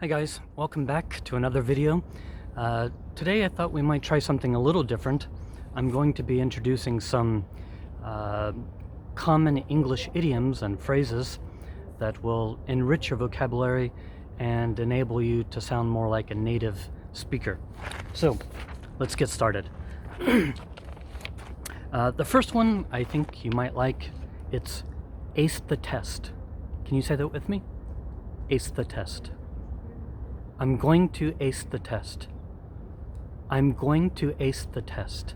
Hi guys, welcome back to another video. Today I thought we might try something a little different. I'm going to be introducing some common English idioms and phrases that will enrich your vocabulary and enable you to sound more like a native speaker. So let's get started. The first one I think you might like, it's ace the test. Can you say that with me? Ace the test. I'm going to ace the test. I'm going to ace the test.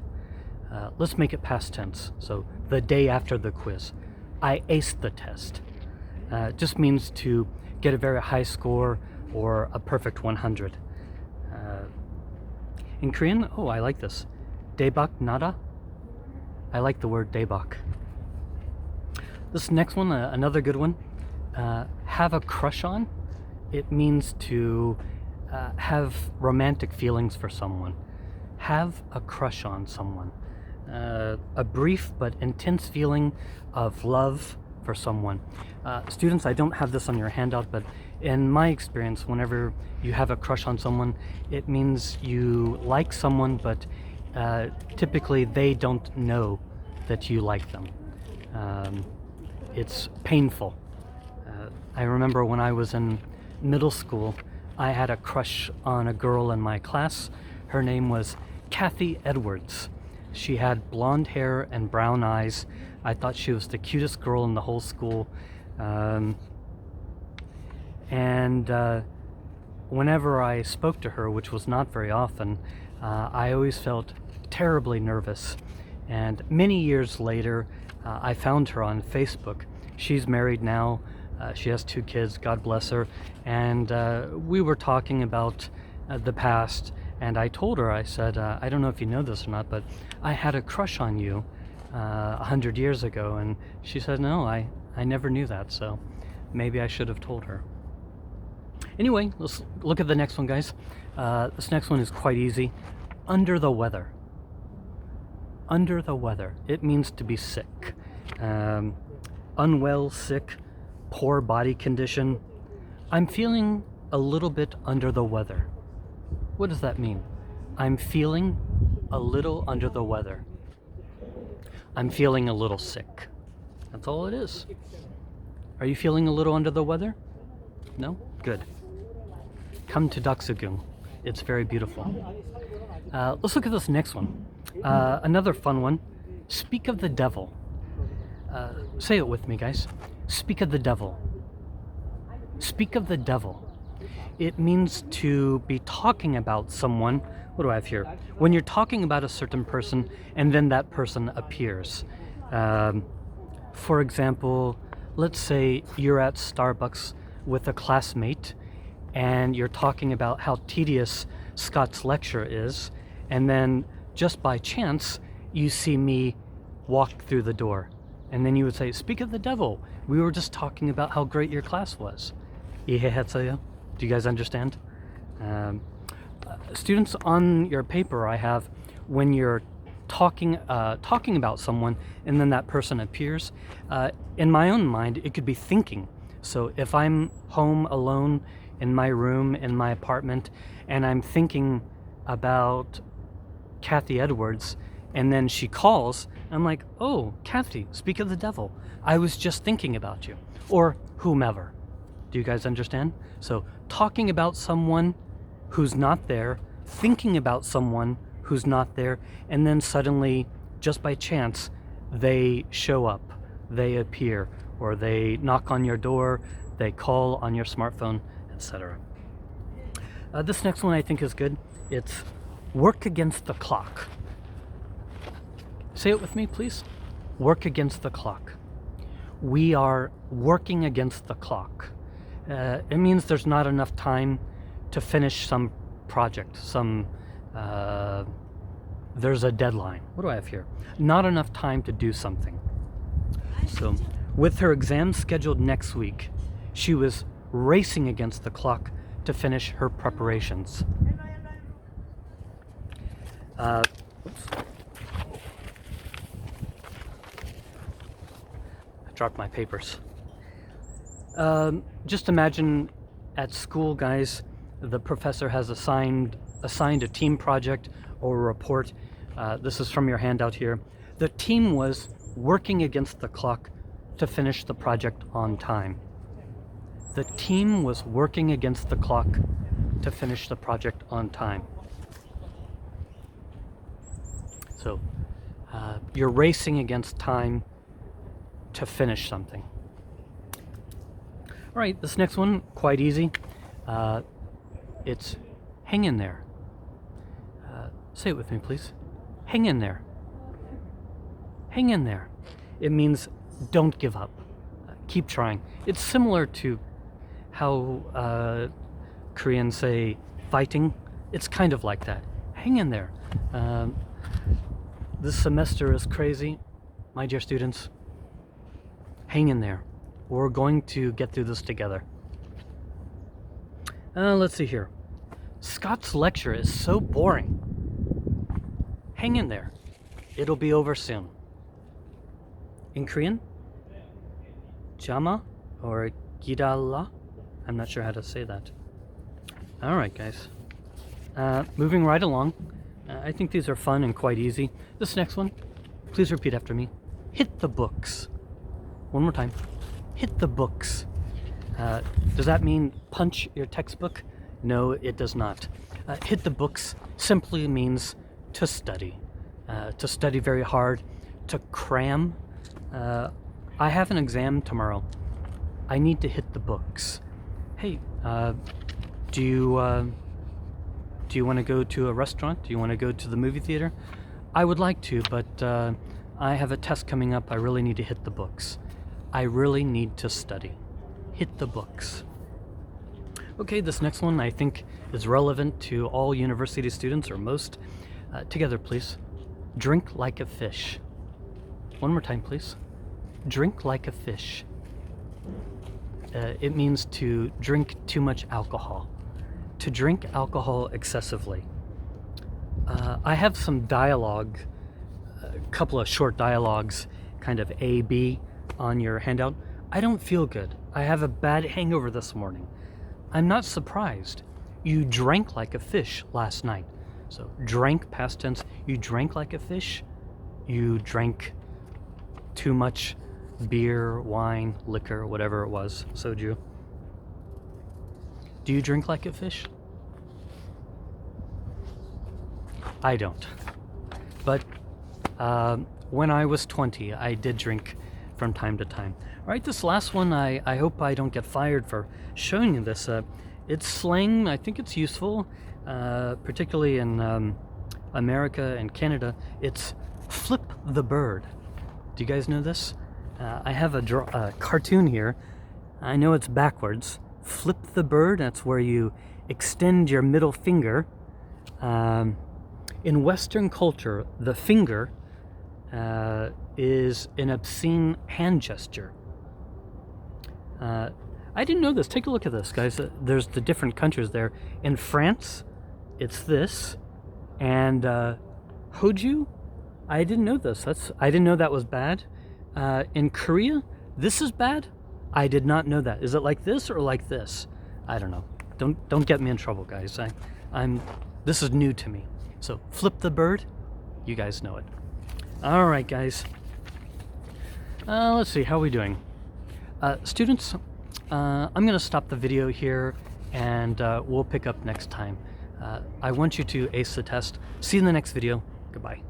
Let's make it past tense. So the day after the quiz. I aced the test. Just means to get a very high score or a perfect 100. In Korean, oh, I like this. Daebak nada. I like the word daebak. This next one, another good one. Have a crush on. It means to have romantic feelings for someone. Have a crush on someone. A brief but intense feeling of love for someone. Students, I don't have this on your handout, but in my experience, whenever you have a crush on someone, it means you like someone, but typically they don't know that you like them. It's painful. I remember when I was in middle school, I had a crush on a girl in my class. Her name was Kathy Edwards. She had blonde hair and brown eyes. I thought she was the cutest girl in the whole school. Whenever I spoke to her, which was not very often, I always felt terribly nervous. And many years later, I found her on Facebook. She's married now. She has 2 kids, God bless her, and we were talking about the past, and I told her, I said, I don't know if you know this or not, but I had a crush on you 100 years ago, and she said, no, I never knew that, so maybe I should have told her. Anyway, let's look at the next one, guys. This next one is quite easy. Under the weather. Under the weather. It means to be sick. Unwell, sick, poor body condition. I'm feeling a little bit under the weather. What does that mean? I'm feeling a little under the weather. I'm feeling a little sick. That's all it is. Are you feeling a little under the weather? No? Good. Come to Daksugung. It's very beautiful. Let's look at this next one. Another fun one. Speak of the devil. Say it with me, guys. Speak of the devil. Speak of the devil. It means to be talking about someone. What do I have here? When you're talking about a certain person and then that person appears. For example, let's say you're at Starbucks with a classmate and you're talking about how tedious Scott's lecture is, and then just by chance you see me walk through the door. And then you would say, speak of the devil. We were just talking about how great your class was. Do you guys understand? Students, on your paper I have, when you're talking about someone and then that person appears, in my own mind, it could be thinking. So if I'm home alone in my room, in my apartment, and I'm thinking about Kathy Edwards, and then she calls, I'm like, oh, Kathy, speak of the devil. I was just thinking about you. Or whomever. Do you guys understand? So talking about someone who's not there, thinking about someone who's not there, and then suddenly, just by chance, they show up, they appear, or they knock on your door, they call on your smartphone, etc. This next one I think is good. It's work against the clock. Say it with me, please. Work against the clock. We are working against the clock. It means there's not enough time to finish some project, there's a deadline. What do I have here? Not enough time to do something. So, with her exam scheduled next week, she was racing against the clock to finish her preparations. Oops. I dropped my papers. Just imagine at school, guys, the professor has assigned a team project or a report. This is from your handout here. The team was working against the clock to finish the project on time. The team was working against the clock to finish the project on time. So you're racing against time to finish something. All right, this next one, quite easy. It's hang in there. Say it with me, please. Hang in there. Hang in there. It means don't give up. Keep trying. It's similar to how Koreans say fighting. It's kind of like that. Hang in there. This semester is crazy. My dear students, hang in there. We're going to get through this together. Let's see here. Scott's lecture is so boring. Hang in there. It'll be over soon. In Korean, jama or gidala. I'm not sure how to say that. All right, guys. Moving right along. I think these are fun and quite easy. This next one, please repeat after me. Hit the books. One more time. Hit the books. Does that mean punch your textbook? No, it does not. Hit the books simply means to study very hard, to cram. I have an exam tomorrow. I need to hit the books. Hey, do you want to go to a restaurant? Do you want to go to the movie theater? I would like to, but I have a test coming up. I really need to hit the books. I really need to study. Hit the books. Okay, this next one I think is relevant to all university students, or most. Together, please. Drink like a fish. One more time, please. Drink like a fish. It means to drink too much alcohol. To drink alcohol excessively. I have some dialogue, a couple of short dialogues, kind of A, B, on your handout. I don't feel good. I have a bad hangover this morning. I'm not surprised. You drank like a fish last night. So drank, past tense. You drank like a fish. You drank too much beer, wine, liquor, whatever it was, soju. Do you drink like a fish? I don't. But when I was 20, I did drink from time to time. All right, this last one, I hope I don't get fired for showing you this. It's slang. I think it's useful, particularly in America and Canada. It's flip the bird. Do you guys know this? I have a cartoon here. I know it's backwards. Flip the bird, that's where you extend your middle finger. In Western culture, the finger is an obscene hand gesture. I didn't know this. Take a look at this, guys. There's the different countries there. In France, it's this. And Hoju, I didn't know this. I didn't know that was bad. In Korea, this is bad. I did not know that. Is it like this or like this? I don't know. Don't get me in trouble, guys. This is new to me. So flip the bird. You guys know it. All right, guys. Let's see. How are we doing? Students, I'm going to stop the video here, and we'll pick up next time. I want you to ace the test. See you in the next video. Goodbye.